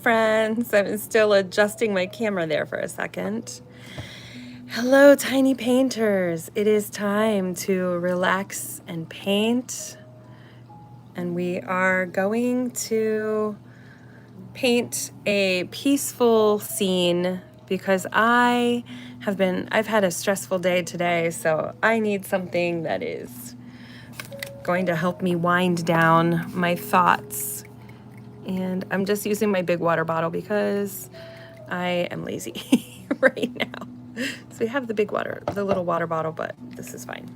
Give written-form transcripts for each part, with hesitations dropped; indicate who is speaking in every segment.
Speaker 1: friends. I'm still adjusting my camera there for a second. Hello, tiny painters. It is time to relax and paint. And we are going to paint a peaceful scene because I've had a stressful day today, so I need something that is going to help me wind down my thoughts. And I'm just using my big water bottle because I am lazy right now. So we have the little water bottle, but this is fine.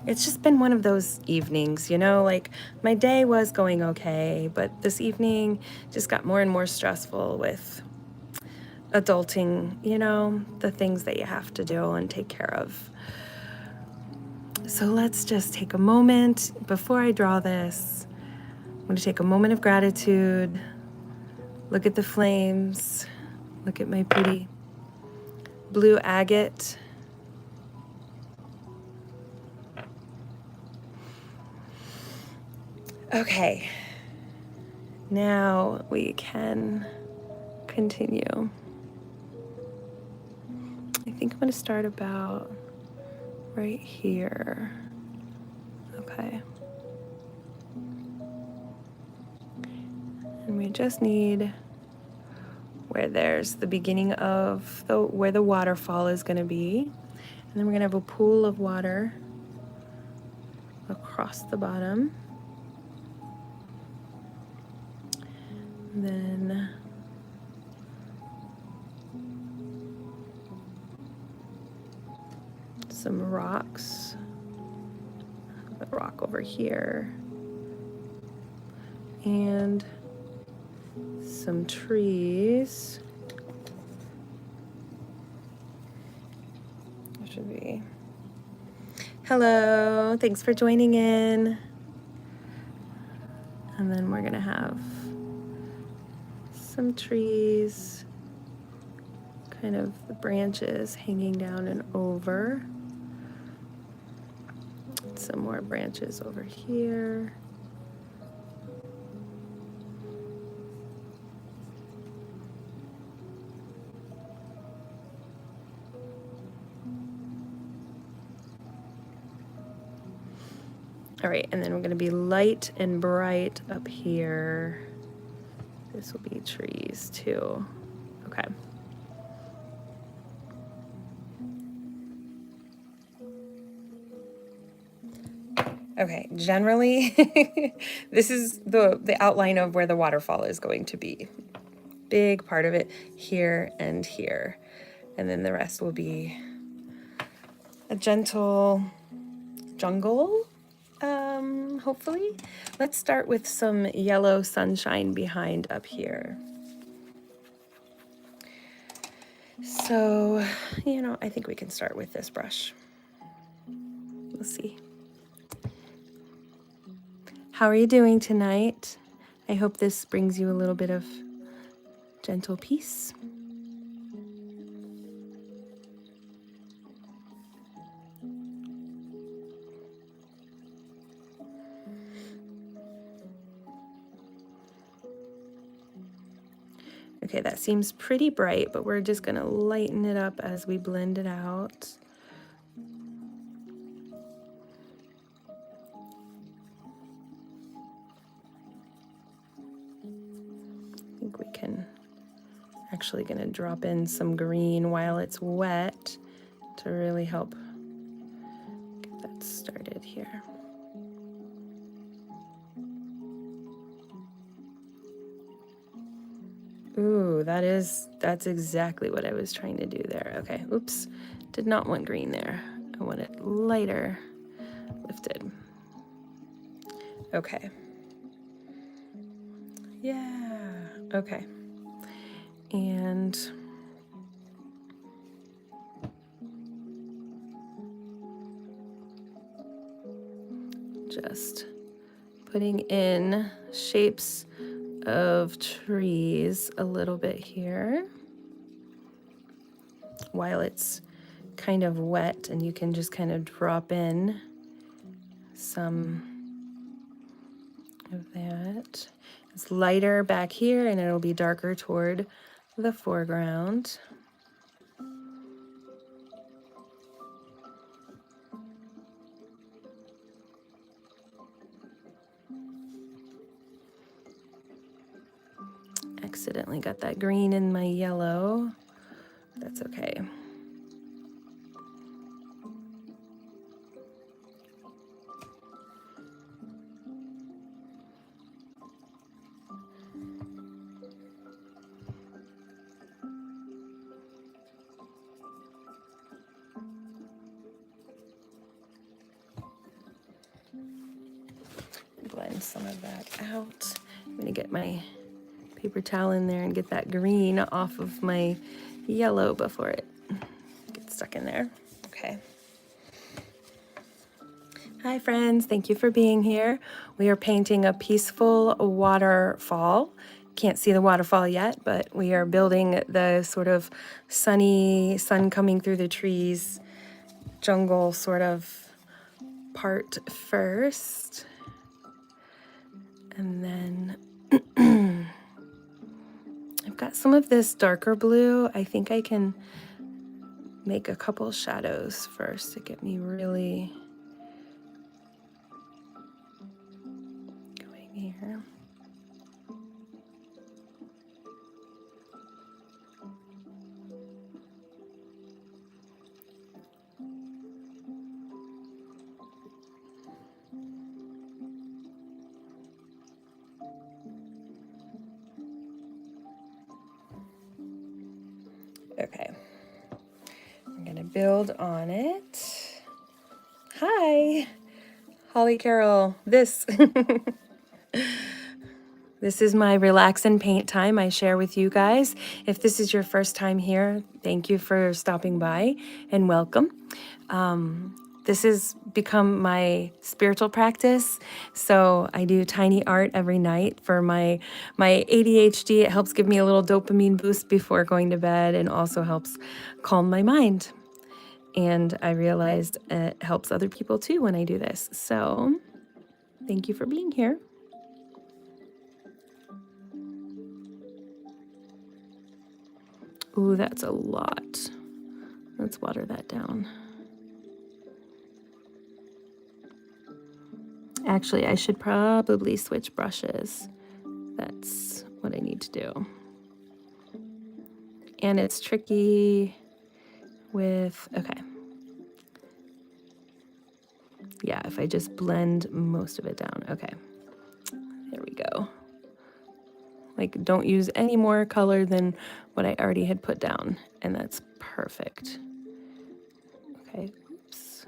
Speaker 1: It's just been one of those evenings, you know, like my day was going okay, but this evening just got more and more stressful with adulting, you know, the things that you have to do and take care of. So let's just take a moment before I draw this. I'm going to take a moment of gratitude, look at the flames, look at my pretty blue agate. Okay, now we can continue. I think I'm going to start about right here. Okay. And we just need where there's the beginning of where the waterfall is going to be. And then we're going to have a pool of water across the bottom. And then some rocks. A rock over here. And some trees. That should be. Hello, thanks for joining in. And then we're gonna have some trees, kind of the branches hanging down and over. Some more branches over here. All right, and then we're gonna be light and bright up here. This will be trees too. Okay. Okay, generally, this is the outline of where the waterfall is going to be. Big part of it here and here. And then the rest will be a gentle jungle, hopefully. Let's start with some yellow sunshine behind up here. So, you know, I think we can start with this brush. We'll see. How are you doing tonight? I hope this brings you a little bit of gentle peace. Okay, that seems pretty bright, but we're just gonna lighten it up as we blend it out. I think we can actually gonna drop in some green while it's wet to really help get that started here. Ooh, that's exactly what I was trying to do there. Okay, oops, did not want green there. I want it lighter lifted. Okay. Yeah, okay. And just putting in shapes of trees a little bit here while it's kind of wet, and you can just kind of drop in some of that. It's lighter back here and it'll be darker toward the foreground. Accidentally got that green in my yellow. That's okay. Blend some of that out. I'm gonna get my paper towel in there and get that green off of my yellow before it gets stuck in there. Okay. Hi friends, thank you for being here. We are painting a peaceful waterfall. Can't see the waterfall yet, but we are building the sort of sunny, sun coming through the trees, jungle sort of part first. And then I've got some of this darker blue. I think I can make a couple shadows first to get me really going here. Okay, I'm gonna build on it. Hi, Holly Carol. This is my relax and paint time I share with you guys. If this is your first time here, thank you for stopping by and welcome. This has become my spiritual practice. So I do tiny art every night for my ADHD. It helps give me a little dopamine boost before going to bed and also helps calm my mind. And I realized it helps other people too when I do this. So thank you for being here. Ooh, that's a lot. Let's water that down. Actually, I should probably switch brushes. That's what I need to do. And it's tricky with, okay. Yeah, if I just blend most of it down. Okay, there we go. Like, don't use any more color than what I already had put down, and that's perfect. Okay, oops.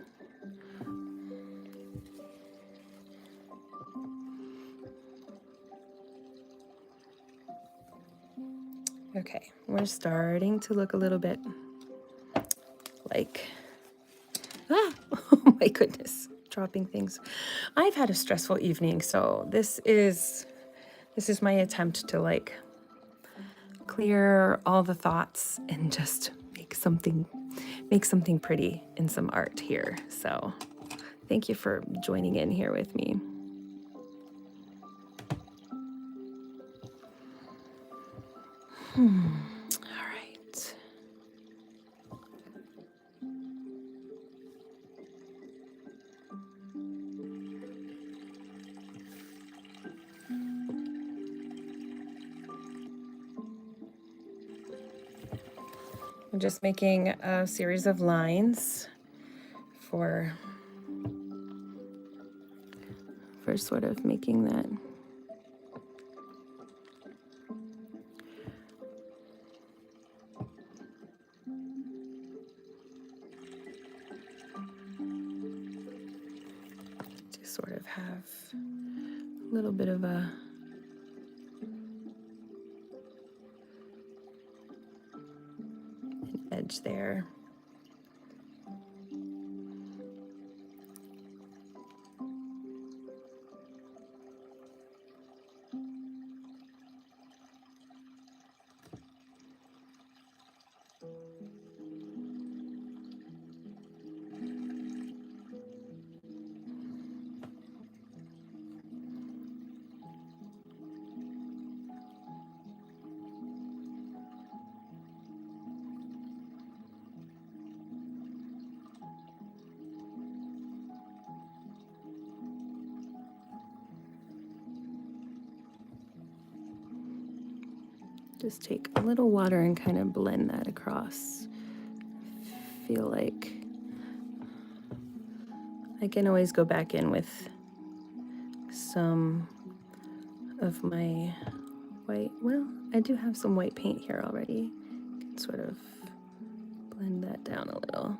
Speaker 1: Okay, we're starting to look a little bit like, oh my goodness, dropping things. I've had a stressful evening, so this is my attempt to like clear all the thoughts and just make something pretty in some art here. So thank you for joining in here with me. All right. I'm just making a series of lines for sort of making that to sort of have a little bit of an edge there. Just take a little water and kind of blend that across. Feel like I can always go back in with some of my white. Well, I do have some white paint here already. I can sort of blend that down a little.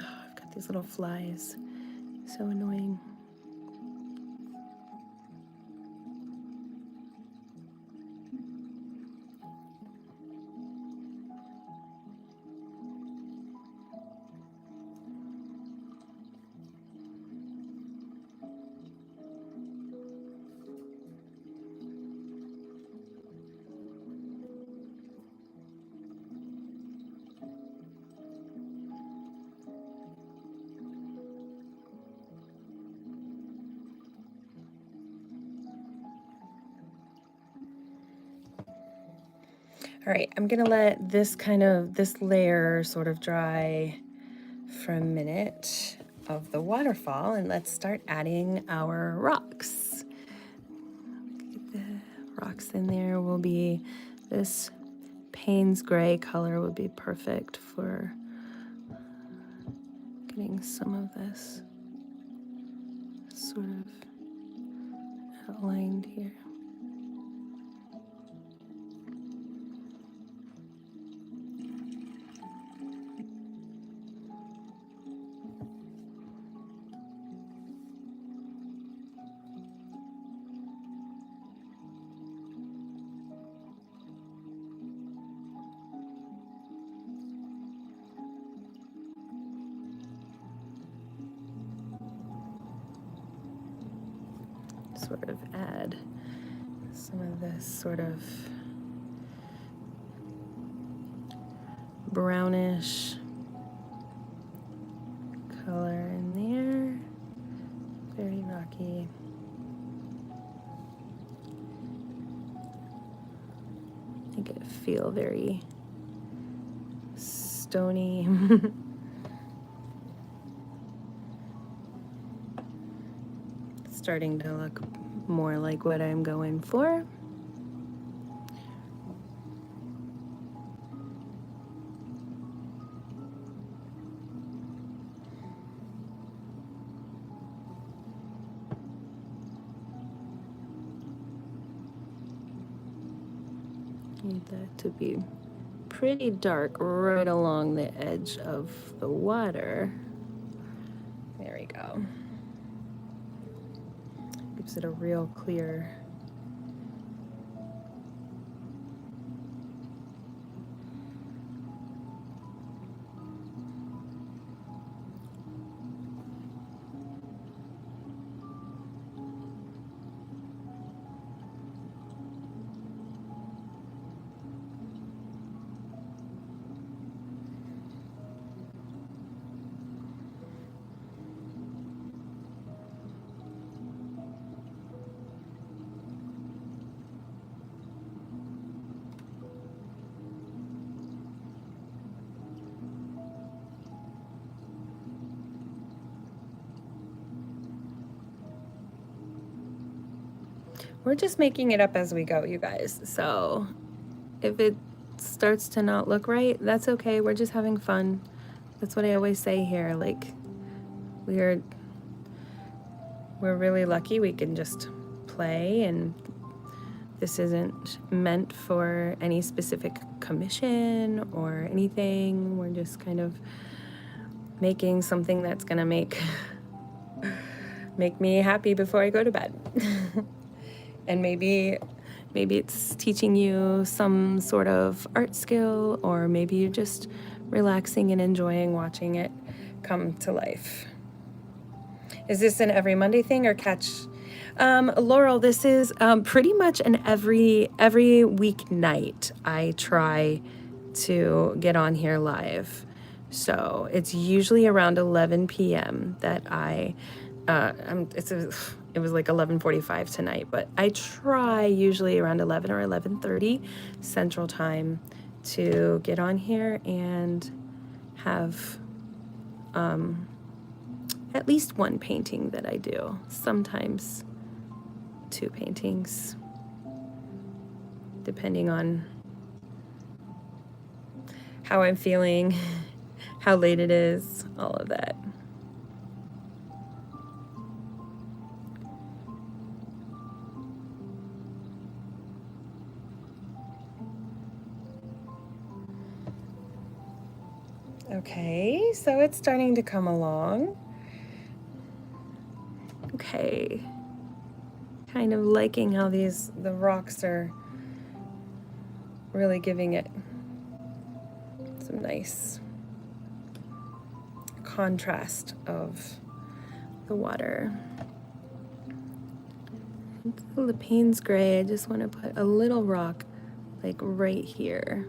Speaker 1: Oh, I've got these little flies. So annoying. All right, I'm gonna let this layer sort of dry for a minute of the waterfall, and let's start adding our rocks. Get the rocks in there. Will be this Payne's gray color would be perfect for getting some of this sort of outlined here. Sort of add some of this sort of brownish color in there. Very rocky. Make it feel very stony. Starting to look more like what I'm going for. Need that to be pretty dark right along the edge of the water. There we go. Gives it a real clear We're just making it up as we go, you guys. So if it starts to not look right, that's okay. We're just having fun. That's what I always say here. Like, we're really lucky we can just play, and this isn't meant for any specific commission or anything. We're just kind of making something that's gonna make me happy before I go to bed. And maybe it's teaching you some sort of art skill, or maybe you're just relaxing and enjoying watching it come to life. Is this an every Monday thing or catch? Laurel, this is pretty much an every weeknight I try to get on here live. So it's usually around 11 p.m. that it was like 11:45 tonight, but I try usually around 11 or 11:30 Central Time to get on here and have at least one painting that I do, sometimes 2 paintings, depending on how I'm feeling, how late it is, all of that. Okay, so it's starting to come along. Okay, kind of liking how the rocks are really giving it some nice contrast of the water. The Payne's gray, I just want to put a little rock like right here.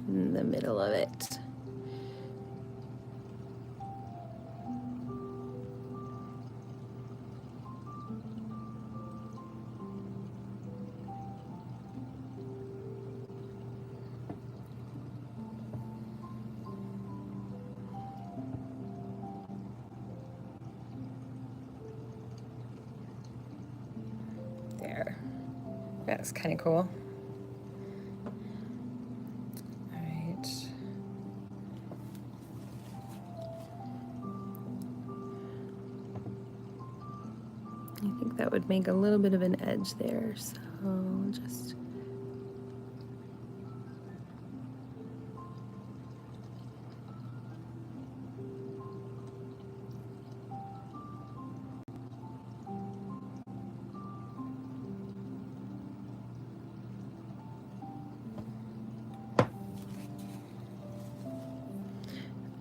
Speaker 1: In the middle of it. There. That's kind of cool. I think that would make a little bit of an edge there, so just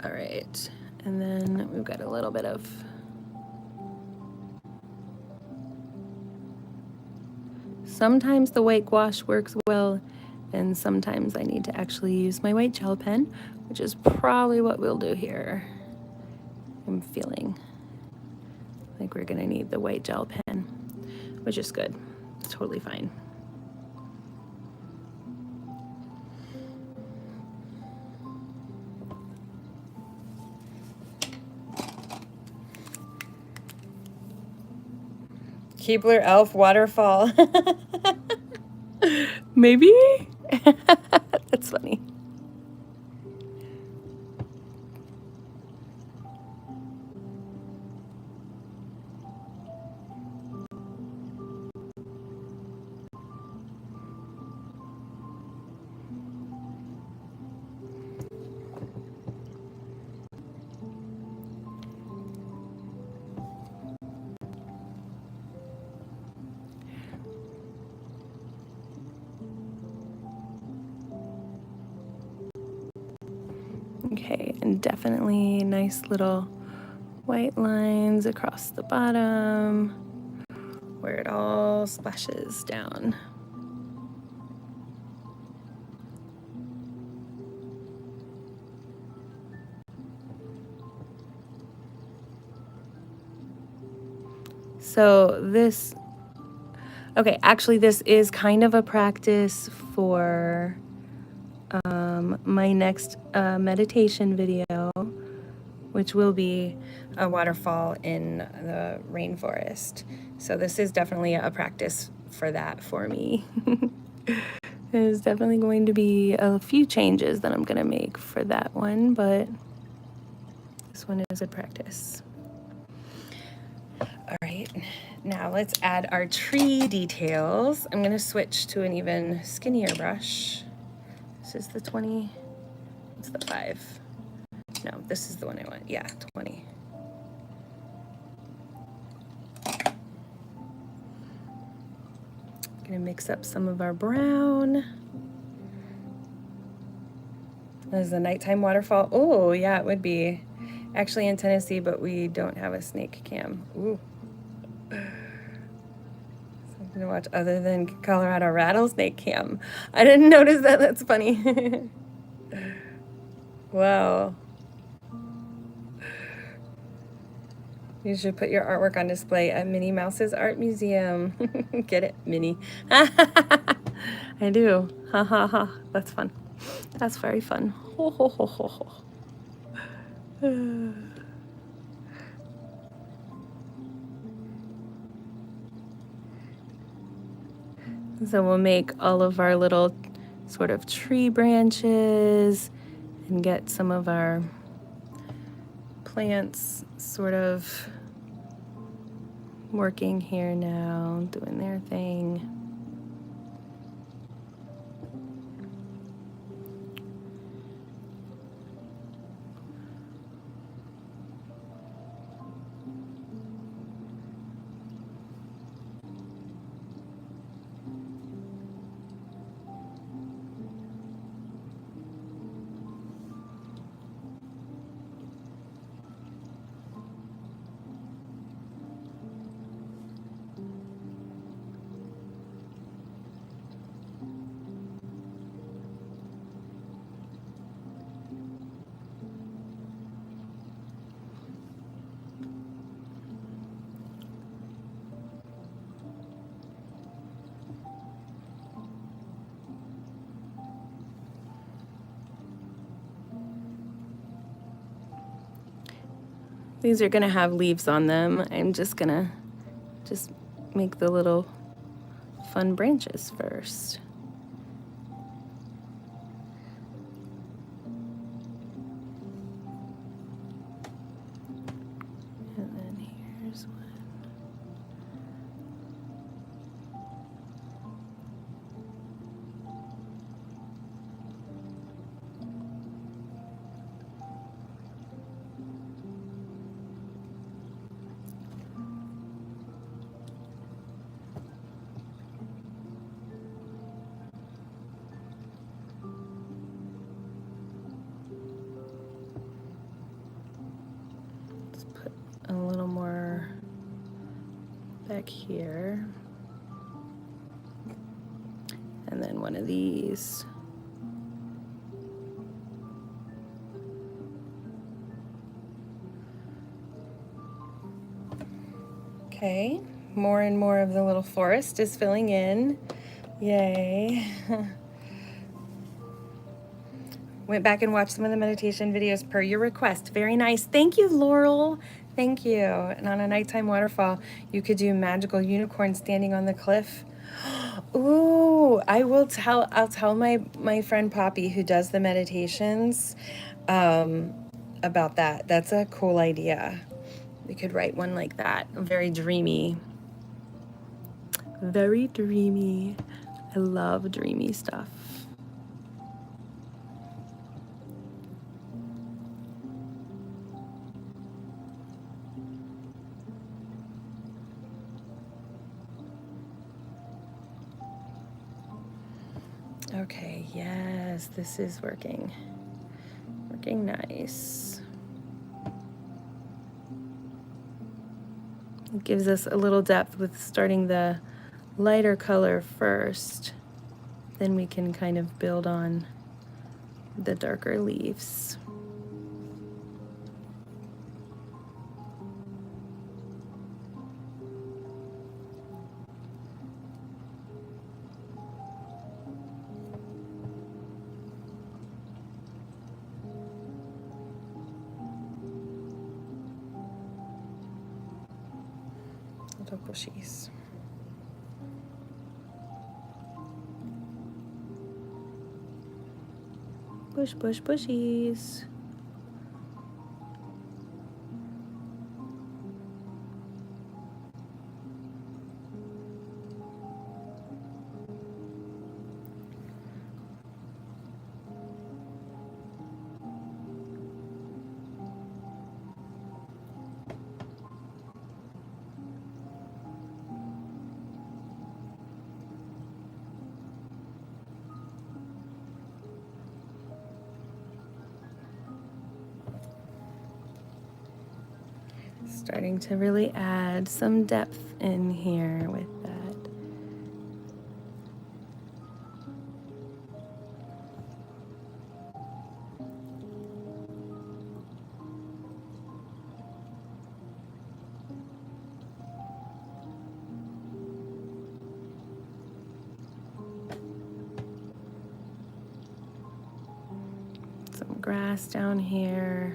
Speaker 1: all right, and then we've got a little bit of sometimes the white gouache works well, and sometimes I need to actually use my white gel pen, which is probably what we'll do here. I'm feeling like we're gonna need the white gel pen, which is good. It's totally fine. Keebler Elf Waterfall. Maybe? That's funny. Okay, and definitely nice little white lines across the bottom where it all splashes down. So this, okay, actually this is kind of a practice for my next meditation video, which will be a waterfall in the rainforest. So this is definitely a practice for that for me. There's definitely going to be a few changes that I'm going to make for that one, but this one is a practice. All right, now let's add our tree details. I'm going to switch to an even skinnier brush. This is the 20, it's the 5. No, this is the one I want. Yeah, 20. Gonna mix up some of our brown. There's a nighttime waterfall. Oh, yeah, it would be. Actually in Tennessee, but we don't have a snake cam. Ooh. Something to watch other than Colorado rattlesnake cam. I didn't notice that. That's funny. Wow. You should put your artwork on display at Minnie Mouse's Art Museum. Get it, Minnie? I do. Ha ha ha. That's fun. That's very fun. Ho, ho, ho, ho, ho. So we'll make all of our little sort of tree branches and get some of our plants sort of working here now, doing their thing. These are gonna have leaves on them. I'm just gonna make the little fun branches first. And then here's one. Let's put a little more back here. And then one of these. Okay, more and more of the little forest is filling in. Yay. Went back and watched some of the meditation videos per your request. Very nice. Thank you, Laurel. Thank you. And on a nighttime waterfall, you could do magical unicorn standing on the cliff. Ooh, I'll tell my friend Poppy who does the meditations about that. That's a cool idea. We could write one like that. Very dreamy. Very dreamy. I love dreamy stuff. Okay, yes, this is working. Working nice. It gives us a little depth with starting the lighter color first. Then we can kind of build on the darker leaves. Little bushies. Bush, bush, bushies. Starting to really add some depth in here with that. grass down here.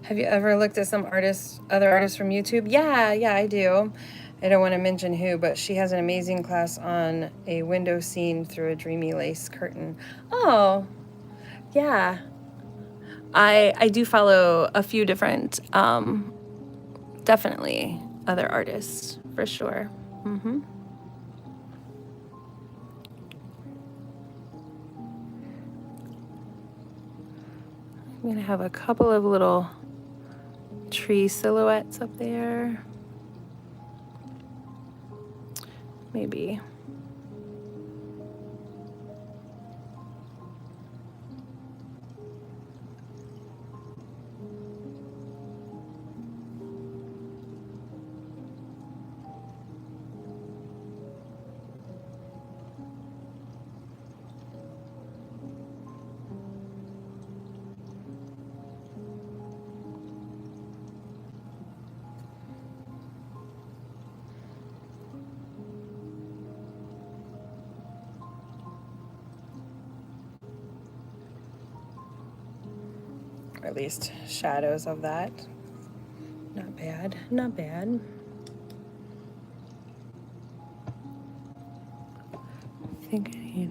Speaker 1: Have you ever looked at some other artists from YouTube? Yeah, I do. I don't want to mention who, but she has an amazing class on a window scene through a dreamy lace curtain. Oh, yeah. I do follow a few different, definitely other artists, for sure. I'm going to have a couple of little tree silhouettes up there. Maybe. Or at least shadows of that. Not bad, not bad. I think I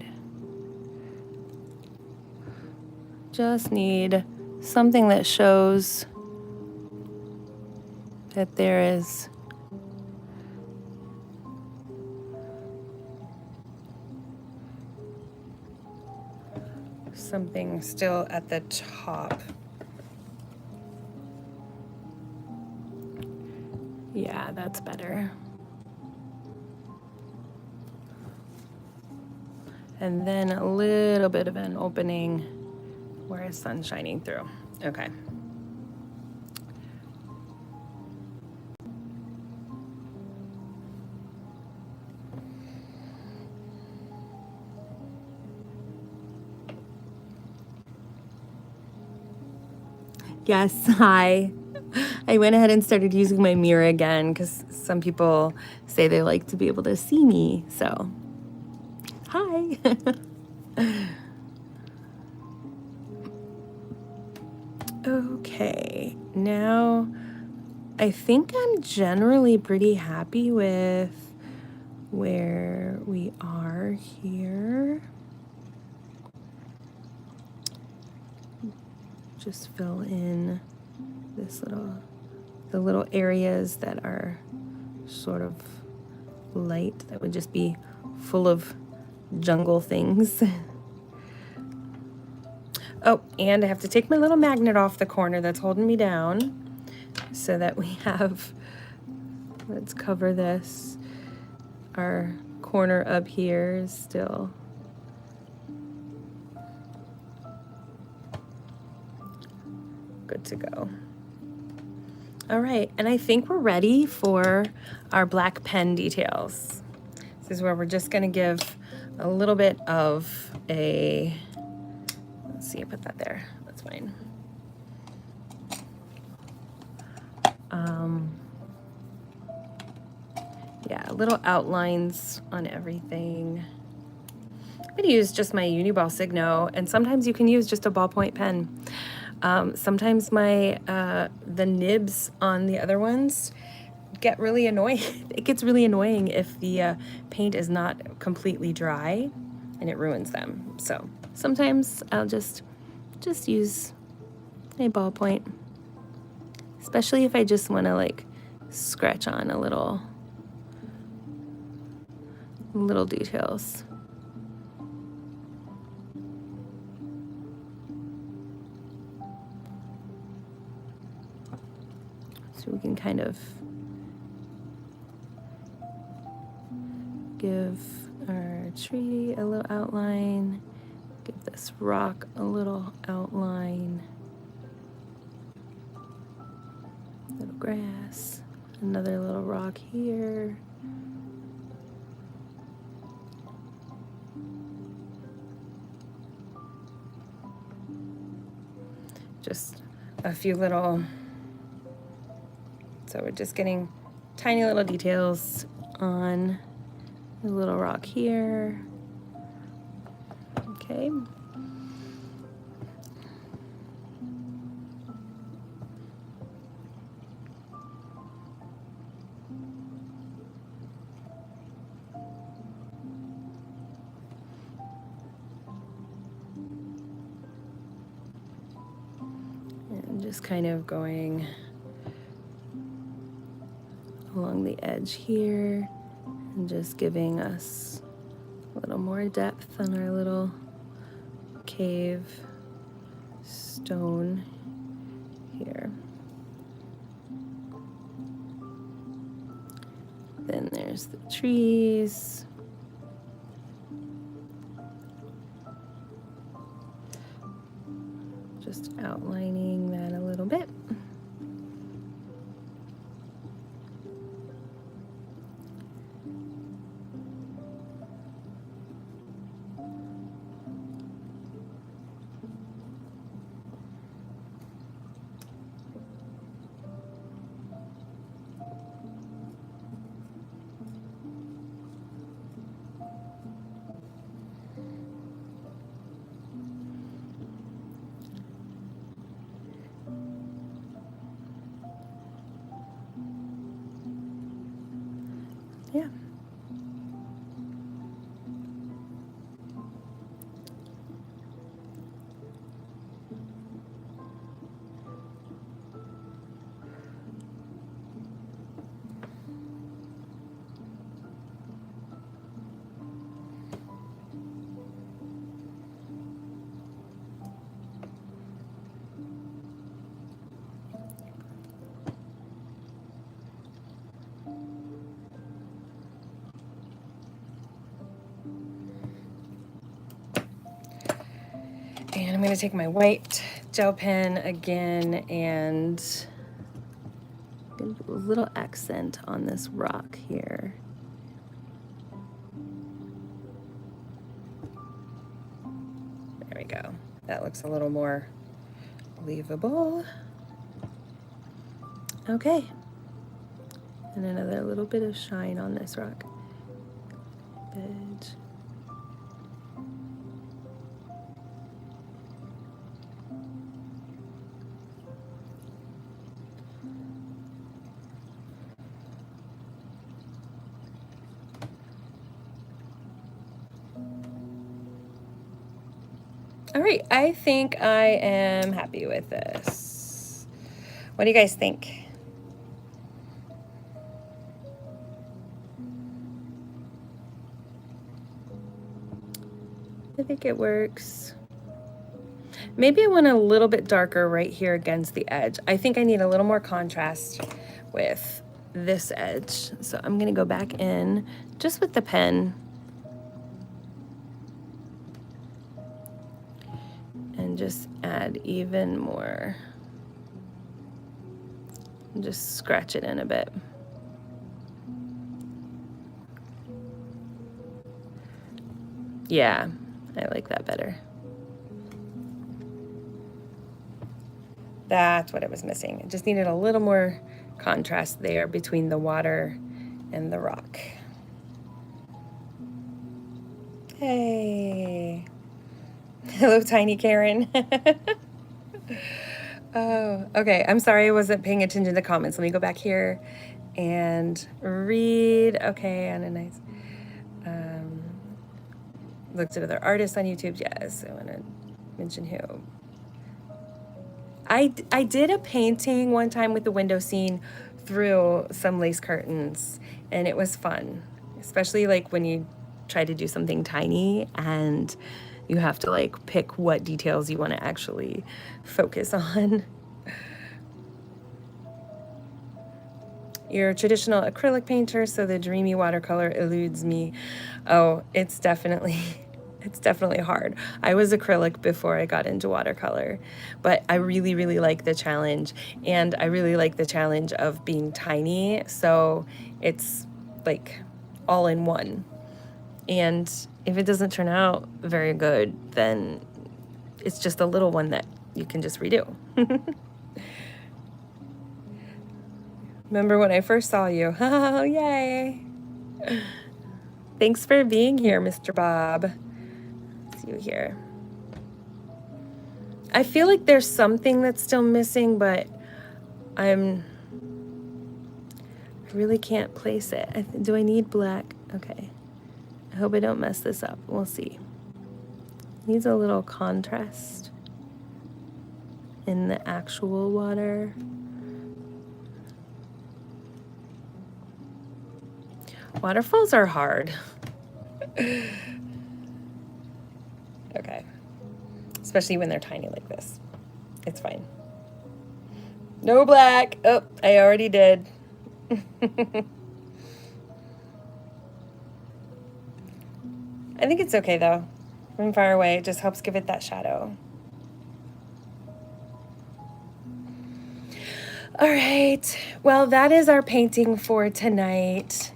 Speaker 1: just need something that shows that there is something still at the top. Yeah, that's better. And then a little bit of an opening where the sun's shining through. Okay. Yes, hi. I went ahead and started using my mirror again because some people say they like to be able to see me. So, hi. Okay, now I think I'm generally pretty happy with where we are here. Just fill in the little areas that are sort of light, that would just be full of jungle things. Oh, and I have to take my little magnet off the corner that's holding me down so that we have, let's cover this. Our corner up here is still good to go. All right, and I think we're ready for our black pen details. This is where we're just gonna give a little bit of a, let's see, I put that there, that's fine. Yeah, little outlines on everything. I'm gonna use just my Uniball Signo, and sometimes you can use just a ballpoint pen. Sometimes the nibs on the other ones get really annoying. It gets really annoying if the paint is not completely dry, and it ruins them. So sometimes I'll just use a ballpoint, especially if I just want to like scratch on a little details. So we can kind of give our tree a little outline, give this rock a little outline, little grass, another little rock here. just a few little, so we're just getting tiny little details on the little rock here. Okay. And just kind of going along the edge here and just giving us a little more depth on our little cave stone here. Then there's the trees. Just outlining that a little bit. Yeah. And I'm going to take my white gel pen again and get a little accent on this rock here. There we go. That looks a little more believable. Okay. And another little bit of shine on this rock. Good. All right, I think I am happy with this. What do you guys think? I think it works. Maybe I want a little bit darker right here against the edge. I think I need a little more contrast with this edge. So I'm gonna go back in just with the pen and just add even more. And just scratch it in a bit. Yeah, I like that better. That's what it was missing. It just needed a little more contrast there between the water and the rock. Hey. Hello, Tiny Karen. Oh, okay. I'm sorry I wasn't paying attention to the comments. Let me go back here and read. Okay, and a nice... looked at other artists on YouTube. Yes, I want to mention who. I did a painting one time with the window scene through some lace curtains, and it was fun, especially like when you try to do something tiny and you have to like pick what details you want to actually focus on. You're a traditional acrylic painter, so the dreamy watercolor eludes me. Oh, it's definitely hard. I was acrylic before I got into watercolor, but I really, really like the challenge, and I really like the challenge of being tiny, so it's like all in one. And if it doesn't turn out very good, then it's just a little one that you can just redo. Remember when I first saw you? Oh, yay. Thanks for being here, Mr. Bob. See you here. I feel like there's something that's still missing, but I really can't place it. Do I need black? Okay. I hope I don't mess this up. We'll see. Needs a little contrast in the actual water. Waterfalls are hard. Okay. Especially when they're tiny like this. It's fine. No black. Oh, I already did. I think it's okay though. From far away, it just helps give it that shadow. All right. Well, that is our painting for tonight.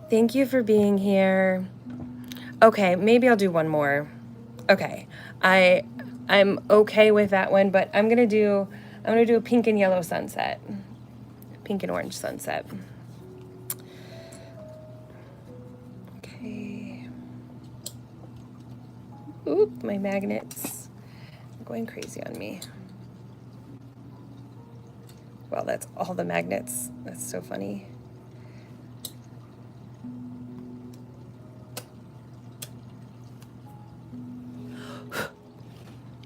Speaker 1: Thank you for being here. Okay, maybe I'll do one more. Okay. I'm okay with that one, but I'm gonna do a pink and yellow sunset. Pink and orange sunset. Okay. Oop, my magnets are going crazy on me. Well, that's all the magnets. That's so funny.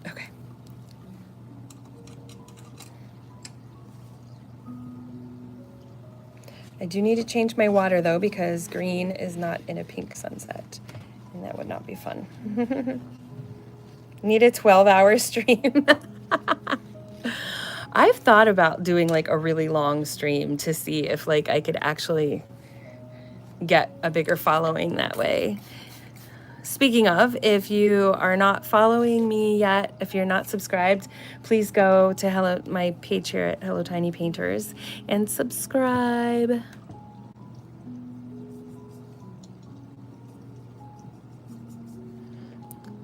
Speaker 1: Okay. I do need to change my water though, because green is not in a pink sunset, and that would not be fun. Need a 12-hour stream. I've thought about doing like a really long stream to see if like I could actually get a bigger following that way. Speaking of, if you are not following me yet, if you're not subscribed, please go to my page here at Hello Tiny Painters and subscribe.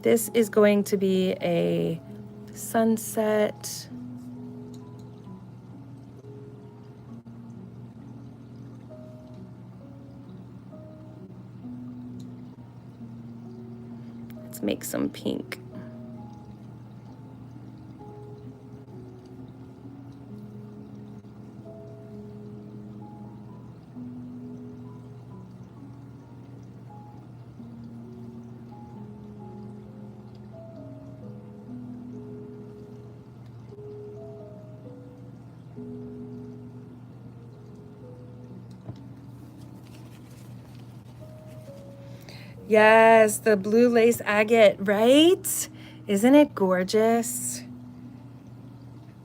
Speaker 1: This is going to be a sunset. Let's make some pink. Yes, the blue lace agate, right? Isn't it gorgeous?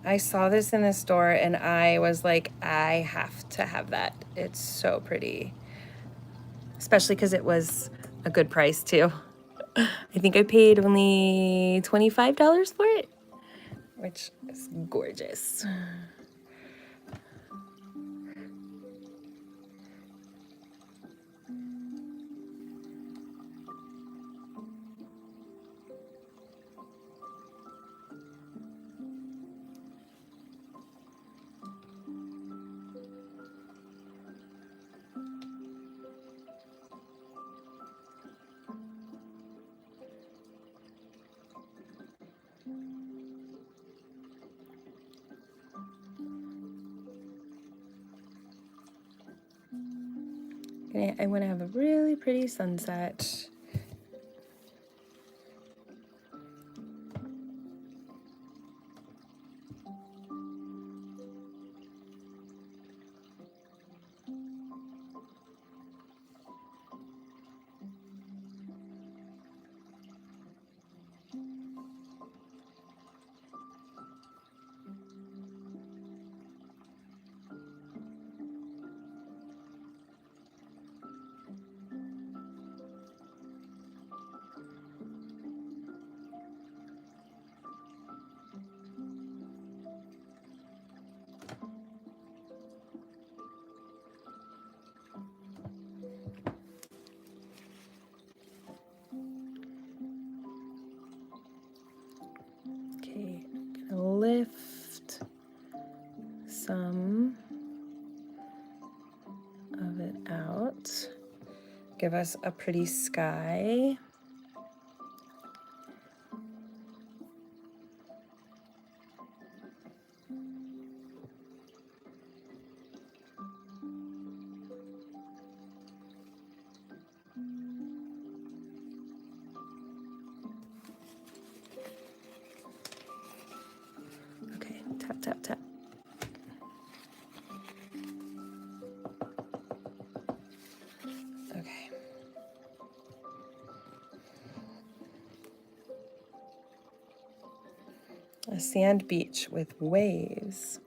Speaker 1: I saw this in the store and I was like, I have to have that. It's so pretty. Especially because it was a good price too. I think I paid only $25 for it, which is gorgeous. I want to have a really pretty sunset. give us a pretty sky. Okay, tap, tap, tap. Okay. A sand beach with waves.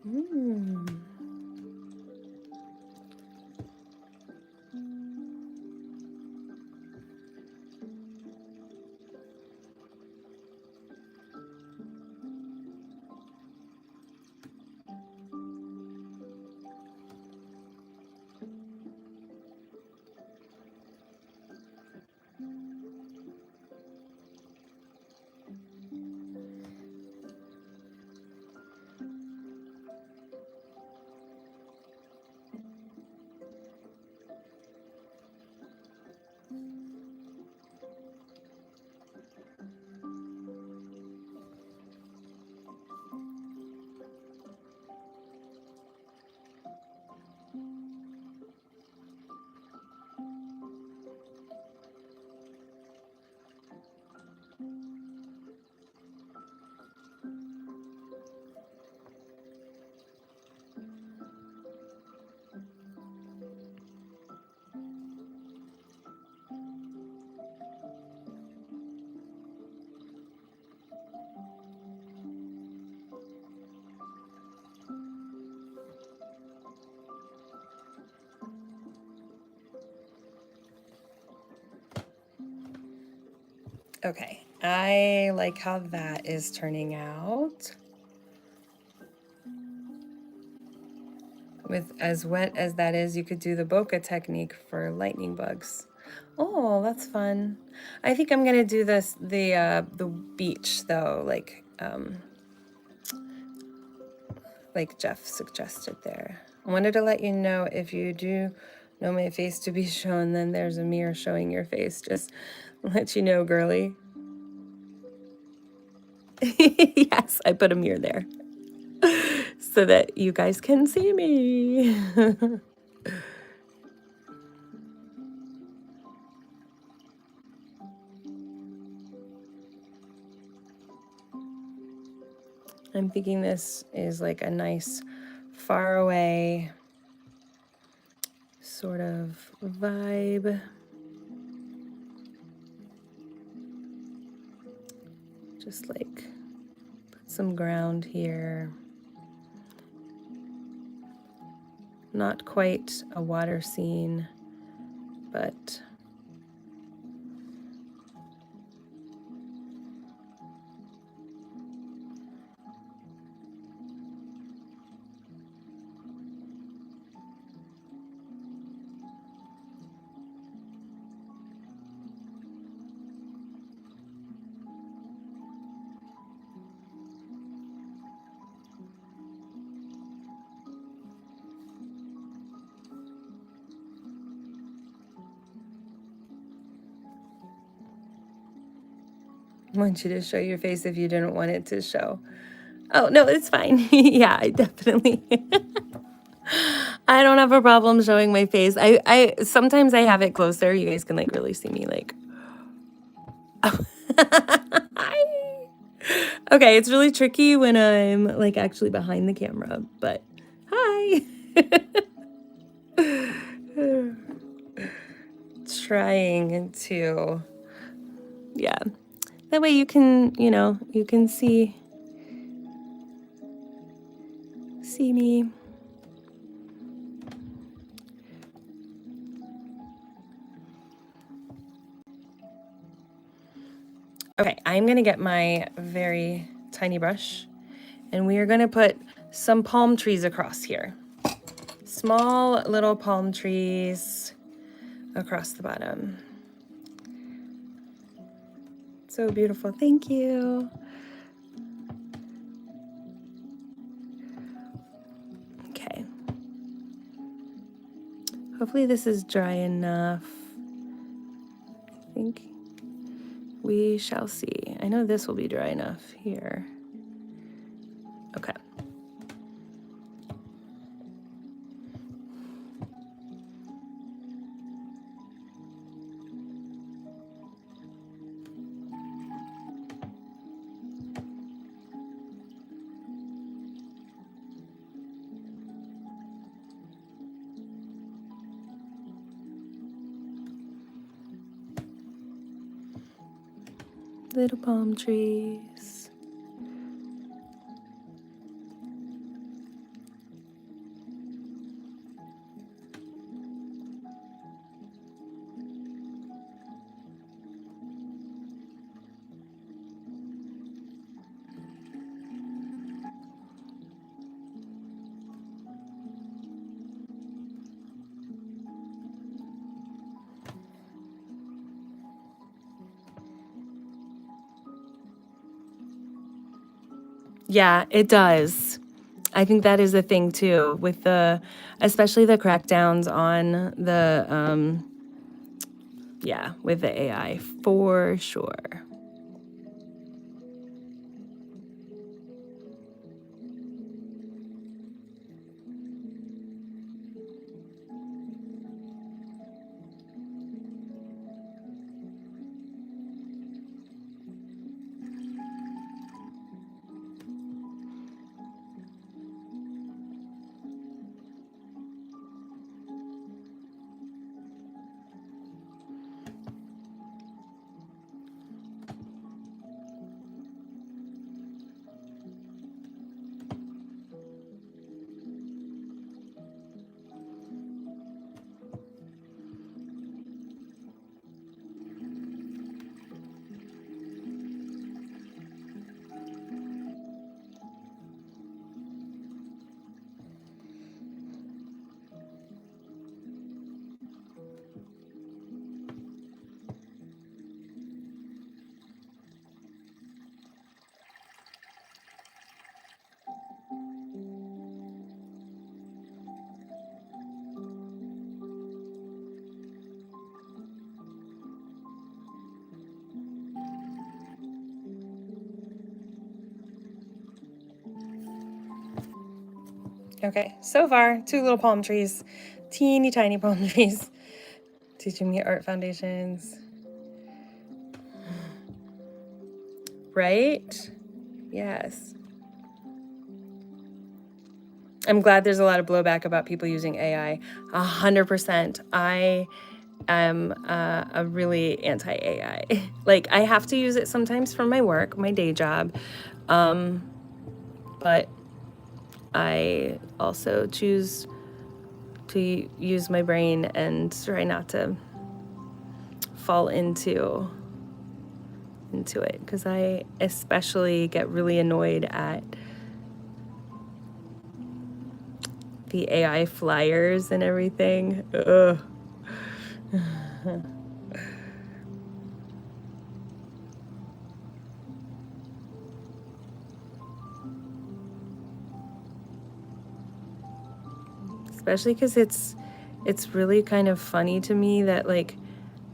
Speaker 1: Okay, I like how that is turning out. With as wet as that is, you could do the bokeh technique for lightning bugs. Oh, that's fun. I think I'm gonna do this the beach though, like Jeff suggested there. I wanted to let you know, if you do know my face to be shown, then there's a mirror showing your face. Just let you know, girly. Yes, I put a mirror there so that you guys can see me. I'm thinking this is like a nice far away sort of vibe. Just like put some ground here. Not quite a water scene, but I want you to show your face if you didn't want it to show. Oh, no, it's fine. Yeah, I definitely. I don't have a problem showing my face. I sometimes I have it closer. You guys can like really see me like. Hi. Okay, it's really tricky when I'm like actually behind the camera, but hi. Trying to, yeah. That way you can, you can see me. Okay, I'm gonna get my very tiny brush and we are gonna put some palm trees across here. Small little palm trees across the bottom. So beautiful, thank you. Okay. Hopefully this is dry enough. We shall see. I know this will be dry enough here. Okay. Little palm trees. Yeah, it does. I think that is the thing too, with especially the crackdowns on with the AI for sure. Okay, so far, 2 little palm trees, teeny tiny palm trees, teaching me art foundations. Right? Yes. I'm glad there's a lot of blowback about people using AI. 100%. I am a really anti-AI. Like, I have to use it sometimes for my work, my day job, but I also choose to use my brain and try not to fall into it, because I especially get really annoyed at the AI flyers and everything. Ugh. Especially because it's really kind of funny to me that, like,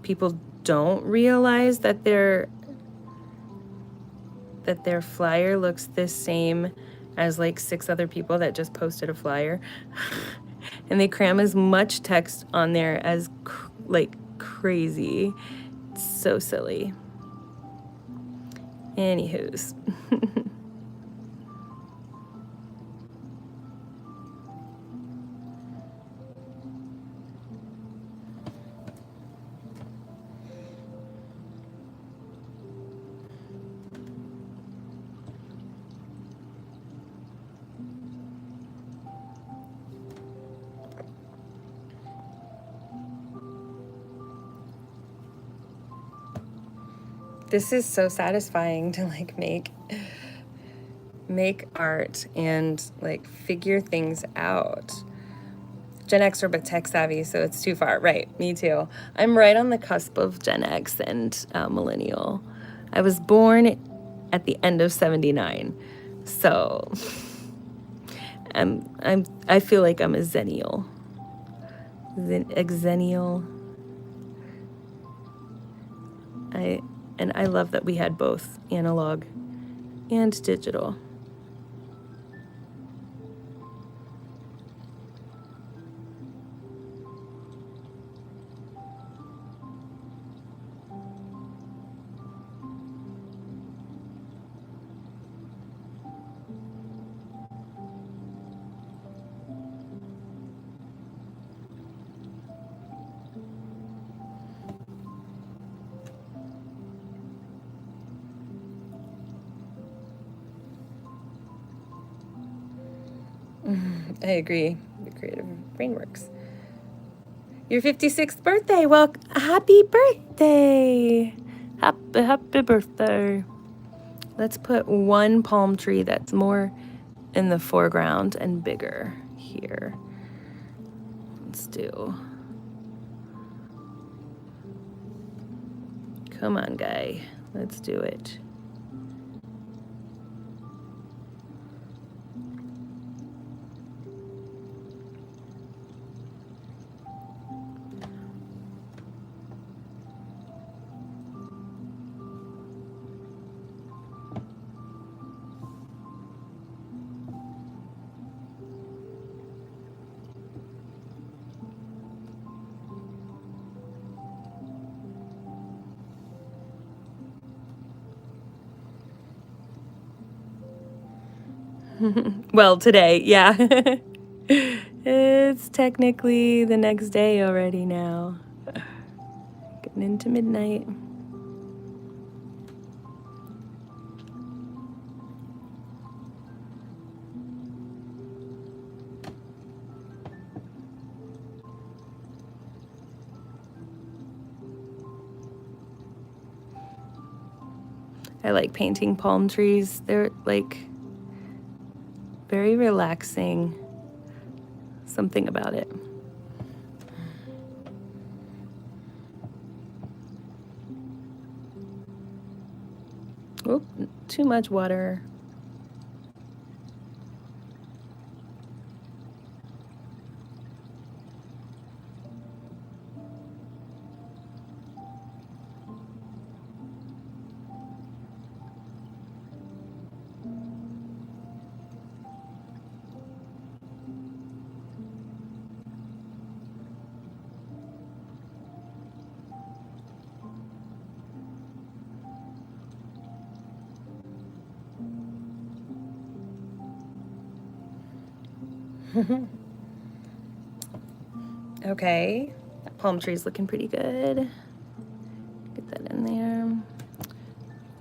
Speaker 1: people don't realize that their flyer looks the same as like 6 other people that just posted a flyer. And they cram as much text on there as like crazy. It's so silly. Anywho's. This is so satisfying to like make art and like figure things out. Gen X are but tech savvy, so it's too far. Right, me too. I'm right on the cusp of Gen X and millennial. I was born at the end of 79, so I feel like I'm a zennial. A xennial. And I love that we had both analog and digital. I agree. The creative brain works. Your 56th birthday. Well, happy birthday. Happy birthday. Let's put one palm tree that's more in the foreground and bigger here. Let's do. Come on, guy. Let's do it. Well, today, yeah. It's technically the next day already now. Getting into midnight. I like painting palm trees. They're like very relaxing. Something about it. Oop, too much water. Okay, that palm tree's looking pretty good. Get that in there.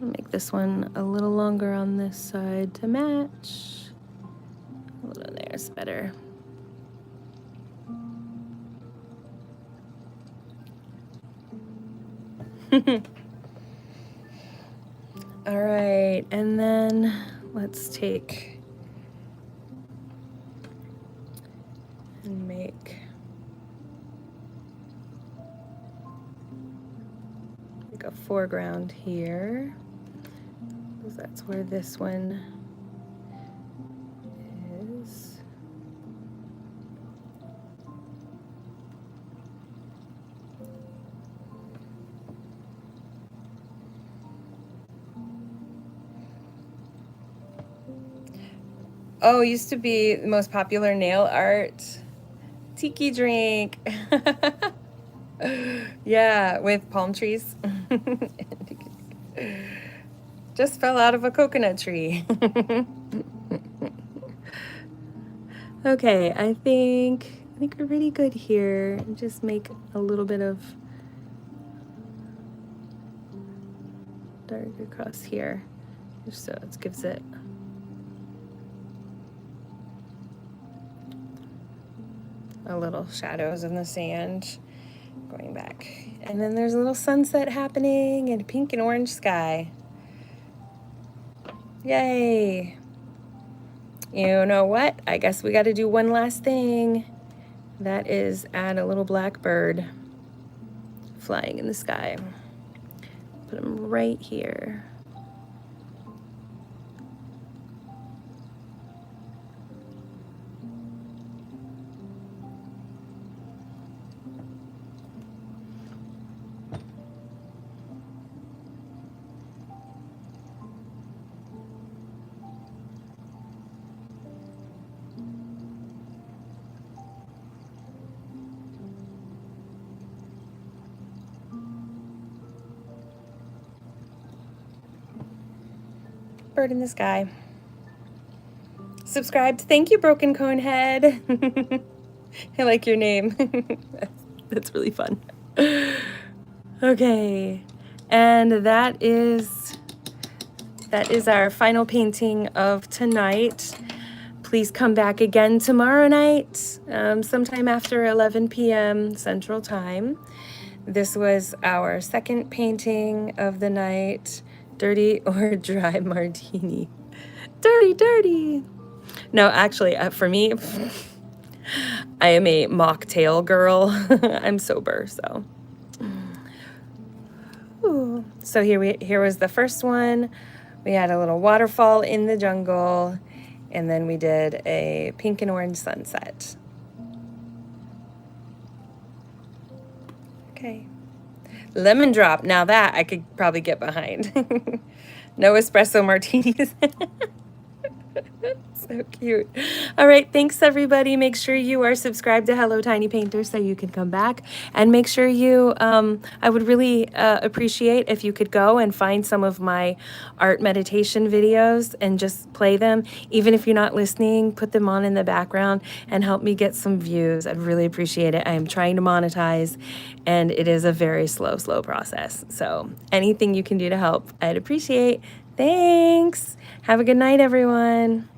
Speaker 1: I'll make this one a little longer on this side to match. A little there's better. All right, and then let's take and make a foreground here, because that's where this one is. Oh, used to be the most popular nail art. Tiki drink. Yeah, with palm trees. Just fell out of a coconut tree. Okay, I think we're pretty good here. Just make a little bit of dark across here, just so it gives it a little shadows in the sand going back. And then there's a little sunset happening and pink and orange sky. Yay! You know what? I guess we got to do one last thing. That is add a little blackbird flying in the sky. Put him right here. bird in the sky. Subscribed. Thank you, Broken Cone Head. I like your name. That's really fun. Okay, and that is our final painting of tonight. Please come back again tomorrow night, sometime after 11 p.m. Central Time. This was our second painting of the night, Dirty or Dry Martini. Dirty, dirty. No, actually, for me, I am a mocktail girl. I'm sober, so. Ooh. So here was the first one. We had a little waterfall in the jungle, and then we did a pink and orange sunset. Okay. Lemon drop. Now that I could probably get behind. No espresso martinis. So cute. All right, thanks everybody. Make sure you are subscribed to Hello Tiny Painters so you can come back, and make sure you I would really appreciate if you could go and find some of my art meditation videos and just play them. Even if you're not listening, put them on in the background and help me get some views. I'd really appreciate it. I am trying to monetize, and it is a very slow process. So anything you can do to help, I'd appreciate. Thanks. Have a good night, everyone.